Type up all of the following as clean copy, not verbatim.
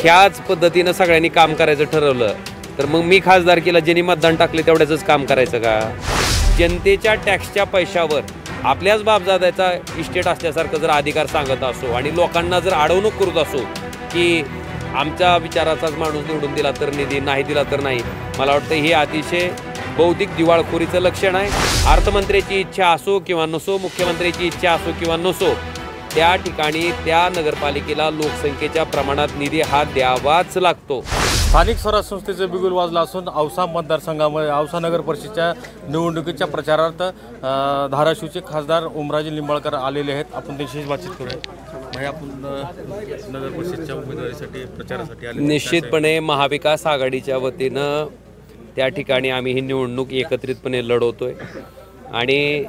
ह्याच पद्धतीनं सगळ्यांनी काम करायचं ठरवलं तर मग मी खासदारकीला ज्यांनी मतदान टाकले तेवढ्याच काम करायचं का? जनतेच्या टॅक्सच्या पैशावर आपल्याच बापजाद्याचा इस्टेट असल्यासारखं जर अधिकार सांगत असो आणि लोकांना जर अडवणूक करत असो की आमच्या विचाराचाच माणूस निवडून दिला तर निधी नाही दिला तर नाही, मला वाटतं हे अतिशय बौद्धिक दिवाळखोरीचं लक्षण आहे. अर्थमंत्र्याची इच्छा असो किंवा नसो, मुख्यमंत्र्याची इच्छा असो किंवा नसो, त्या ठिकाणी त्या नगरपालिकेला लोकसंख्येच्या प्रमाणात निधी हा द्यावाच लागतो. स्थानिक स्वराज्य संस्थेचं बिगुल वाजलं असून औसा मतदारसंघामध्ये औसा नगर परिषदेच्या निवडणुकीच्या प्रचारार्थ धाराशिवचे खासदार ओमराजे लिंबाळकर आलेले आहेत. आपण त्यांच्याशी बातचीत करूया. आपण नगर परिषदेच्या उमेदवारीसाठी प्रचारासाठी आले. निश्चितपणे महाविकास आघाडीच्या वतीनं त्या ठिकाणी आम्ही ही निवडणूक एकत्रितपणे लढवतोय आणि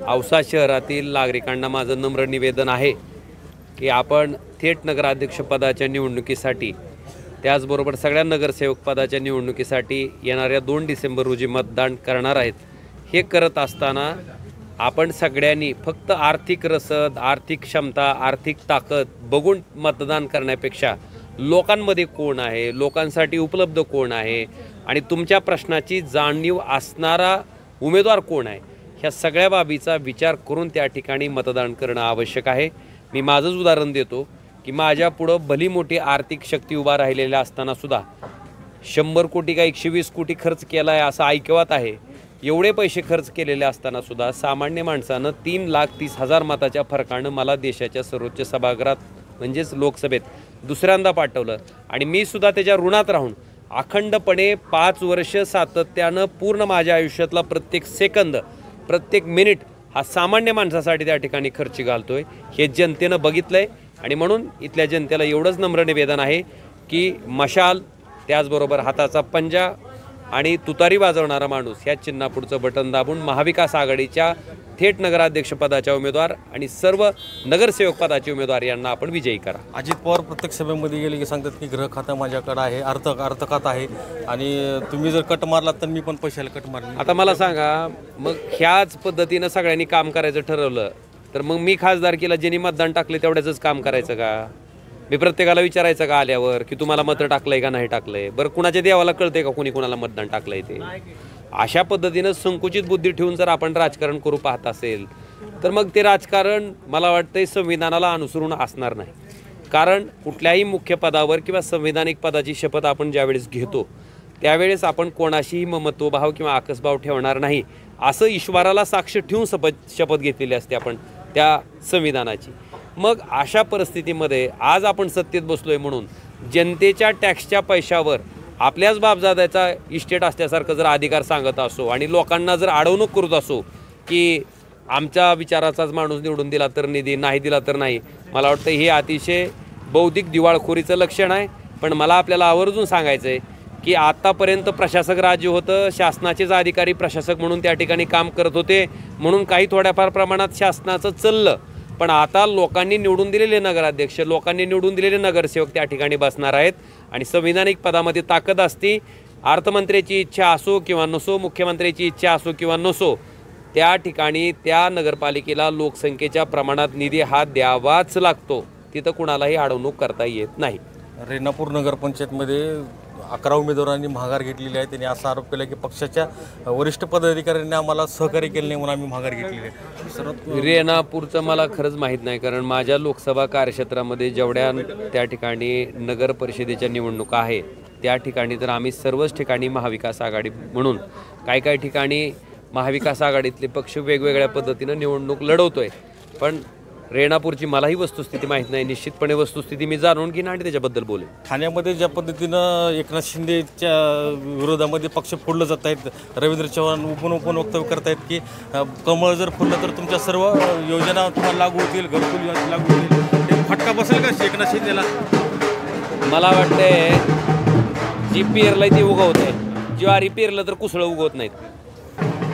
औसा शहरातील नागरिकांना माझं नम्र निवेदन आहे की आपण थेट नगराध्यक्षपदाच्या निवडणुकीसाठी त्याचबरोबर सगळ्या नगरसेवक पदाच्या निवडणुकीसाठी येणाऱ्या 2 डिसेंबर रोजी मतदान करणार आहेत. हे करत असताना आपण सगळ्यांनी फक्त आर्थिक रसद, आर्थिक क्षमता, आर्थिक ताकद बघून मतदान करण्यापेक्षा लोकांमध्ये कोण आहे, लोकांसाठी उपलब्ध कोण आहे आणि तुमच्या प्रश्नाची जाणीव असणारा उमेदवार कोण आहे, ह्या सगळ्या बाबीचा विचार करून त्या ठिकाणी मतदान करणं आवश्यक आहे. मी माझंच उदाहरण देतो की माझ्या पुढं भली मोठी आर्थिक शक्ती उभा राहिलेल्या असतानासुद्धा 100 कोटी का 120 कोटी खर्च केला आहे असं ऐकवत आहे. एवढे पैसे खर्च केलेले असतानासुद्धा सामान्य माणसानं 3,30,000 मताच्या फरकानं मला देशाच्या सर्वोच्च सभागृहात म्हणजेच लोकसभेत दुसऱ्यांदा पाठवलं आणि मी सुद्धा त्याच्या ऋणात राहून अखंडपणे 5 वर्ष सातत्यानं पूर्ण माझ्या आयुष्यातला प्रत्येक सेकंद, प्रत्येक मिनिट हा सामान्य माणसासाठी त्या ठिकाणी खर्च घालतोय. हे जनतेनं बघितलं आहे आणि म्हणून इथल्या जनतेला एवढंच नम्र निवेदन आहे की मशाल, त्याचबरोबर हाताचा पंजा आणि तुतारी वाजवणारा माणूस ह्या चिन्हापुढचं बटन दाबून महाविकास आघाडीच्या थेट नगराध्यक्षपदाच्या उमेदवार आणि सर्व नगरसेवक पदाचे उमेदवार यांना आपण विजयी करा. अजित पवार प्रत्येक सभेमध्ये गेले की सांगतात की गृह खातं माझ्याकडे आहे, अर्थ खातं आहे आणि तुम्ही जर कट मारलात तर मी पण पैशाला कट मारले. आता मला सांगा, मग ह्याच पद्धतीनं सगळ्यांनी काम करायचं ठरवलं तर मग मी खासदारकीला ज्यांनी मतदान टाकले तेवढ्याच काम करायचं का? मी प्रत्येकाला विचारायचं का आल्यावर की तुम्हाला मतं टाकलंय का नाही टाकलंय? बरं, कुणाच्या देवाला कळतंय का कुणी कुणाला मतदान टाकलंय ते? अशा पद्धतीनं संकुचित बुद्धी ठेवून जर आपण राजकारण करू पाहत असेल तर मग ते राजकारण मला वाटतंय संविधानाला अनुसरून असणार नाही. कारण कुठल्याही मुख्य पदावर किंवा संविधानिक पदाची शपथ आपण ज्यावेळेस घेतो त्यावेळेस आपण कोणाशीही ममत्वभाव किंवा आकसभाव ठेवणार नाही असं ईश्वराला साक्ष ठेवून शपथ घेतलेली असते आपण त्या संविधानाची. मग अशा परिस्थितीमध्ये आज आपण सत्तेत बसलोय म्हणून जनतेच्या टॅक्सच्या पैशावर आपल्याच बापजाद्याचा इस्टेट असल्यासारखं जर अधिकार सांगत असो आणि लोकांना जर अडवणूक करत असो की आमच्या विचाराचाच माणूस निवडून दिला तर निधी नाही दिला तर नाही, मला वाटतं हे अतिशय बौद्धिक दिवाळखोरीचं लक्षण आहे. पण मला आपल्याला आवर्जून सांगायचं आहे की आत्तापर्यंत प्रशासक राज्य होतं, शासनाचेच अधिकारी प्रशासक म्हणून त्या ठिकाणी काम करत होते म्हणून काही थोड्याफार प्रमाणात शासनाचं चाललं. पण आता लोकांनी निवडून दिलेले नगराध्यक्ष, लोकांनी निवडून दिलेले नगरसेवक त्या ठिकाणी बसणार आहेत आणि संविधानिक पदामध्ये ताकद असती. अर्थमंत्र्याची इच्छा असो किंवा नसो, मुख्यमंत्र्याची इच्छा असो किंवा नसो, त्या ठिकाणी त्या नगरपालिकेला लोकसंख्येच्या प्रमाणात निधी हा द्यावाच लागतो. तिथं कुणालाही अडवणूक करता येत नाही. रेणापूर नगरपंचायतमध्ये 11 उमेदवारांनी माघार घेतलेली आहे. त्यांनी असा आरोप केला की पक्षाच्या वरिष्ठ पदाधिकाऱ्यांनी आम्हाला सहकार्य केले नाही म्हणून आम्ही माघार घेतलेली आहे. रेणापूरचं मला खरंच माहीत नाही, कारण माझ्या लोकसभा कार्यक्षेत्रामध्ये जेवढ्या त्या ठिकाणी नगर परिषदेच्या निवडणुका आहे त्या ठिकाणी तर आम्ही सर्वच ठिकाणी महाविकास आघाडी म्हणून काही ठिकाणी महाविकास आघाडीतले पक्ष वेगवेगळ्या पद्धतीनं निवडणूक लढवतोय. पण रेणापूरची मलाही वस्तुस्थिती माहीत नाही. निश्चितपणे वस्तुस्थिती मी जाणून घेईन आणि त्याच्याबद्दल बोलेन. ठाण्यामध्ये ज्या पद्धतीनं एकनाथ शिंदेच्या विरोधामध्ये पक्ष फोडलं जात आहेत, रवींद्र चव्हाण ओपन वक्तव्य करतायत की कमळ जर फुललं तर तुमच्या सर्व योजना तुम्हाला लागू होतील, घरकुल योजना लागू होतील. ते फटका बसेल का एकनाथ शिंदेला? मला वाटतंय जी पेरलंय ती उगवत आहे, ज्वारी पेरलं तर कुसळं उगवत नाहीत.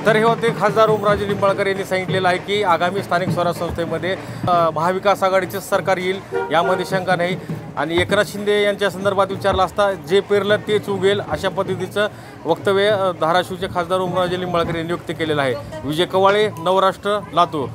तर हे होते खासदार ओमराजे लिंबाळकर यांनी सांगितलेलं आहे की आगामी स्थानिक स्वराज्य संस्थेमध्ये महाविकास आघाडीचे सरकार येईल यामध्ये शंका नाही. आणि एकनाथ शिंदे यांच्या संदर्भात विचारला असता जे पेरलं तेच उगेल अशा पद्धतीचं वक्तव्य धाराशिवचे खासदार ओमराजे लिंबाळकर यांनी व्यक्त केलेलं आहे. विजय कवाळे, नवराष्ट्र, लातूर.